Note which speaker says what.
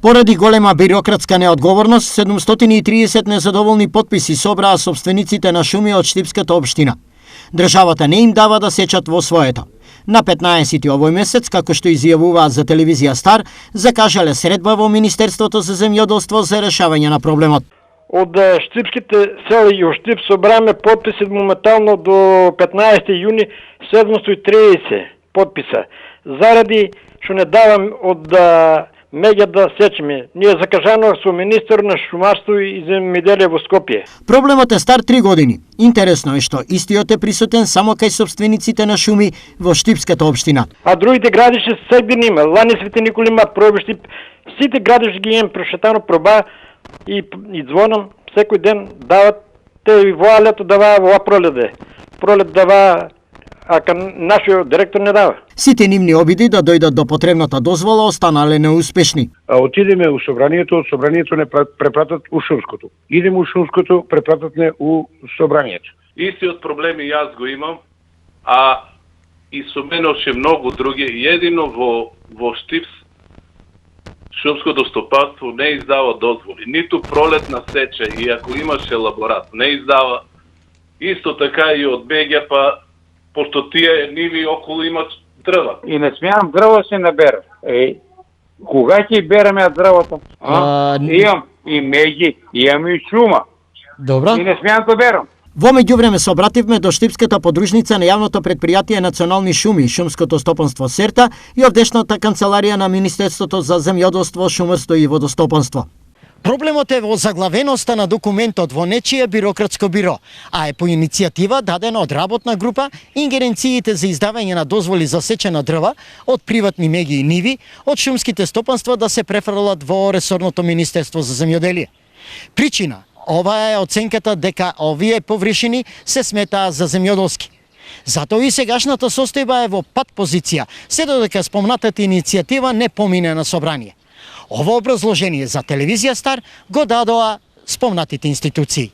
Speaker 1: Поради голема бирократска неодговорност, 730 незадоволни потписи собраа собствениците на шуми од Штипската општина. Државата не им дава да сечат во своето. На 15 овој месец, како што изјавуваат за телевизија Стар, закажале средба во Министерството за земјоделство за решавање на проблемот.
Speaker 2: Од Штипските села и Штип собраме потписи моментално до 15 јуни 730 потписа. Заради што не давам од меѓа да сечеме. Ние закажано со министер на шумарство и земјоделие во Скопје.
Speaker 1: Проблемот е стар 3 години. Интересно е што истиот е присутен само кај собствениците на шуми во Штипската општина.
Speaker 2: А другите градиши секој има. Лани Свети Николи има проби Штип. Сите градиши ги имам прошетано проба и звонам секој ден дават те во лето дава во пролет. Пролет дава, а кај нашиот директор не дава.
Speaker 1: Сите нивни обиди да дојдат до потребната дозвола останале неуспешни.
Speaker 3: Отидеме у собранието, собранието не препратат у шумското. Идеме у шумското, препратат не у собранието.
Speaker 4: Истиот проблем и јас го имам, а и со мене още многу други. Едино во Штипс шумското стопанство не издава дозволи. Ниту пролетна сеча, и ако имаше елаборат, не издава. Исто така и од Бегја, па пошто тие ниви околу имат дрва.
Speaker 3: И не смеам дрва се набера. Кога ќе береме дрвата? Имам и меѓи, имам и шума.
Speaker 1: Добро.
Speaker 3: И не смеам да берам.
Speaker 1: Во меѓувреме се обративме до Штипската подружница на јавното предпријатие Национални шуми, шумското стопанство Серта и овдешната канцеларија на Министерството за земјоделство, шумарство и водостопанство. Проблемот е во заглавеноста на документот во нечие бирократско биро, а е по иницијатива дадена од работна група ингеренциите за издавање на дозволи за сечена дрва од приватни меѓи и ниви од шумските стопанства да се префрлат во ресорното Министерство за земјоделие. Причина ова е оценката дека овие површини се сметаа за земјоделски. Затоа и сегашната состојба е во пат позиција, се додека спомнатата иницијатива не помине на собрание. Ово образложение за телевизија Стар го дадоа спомнатите институции.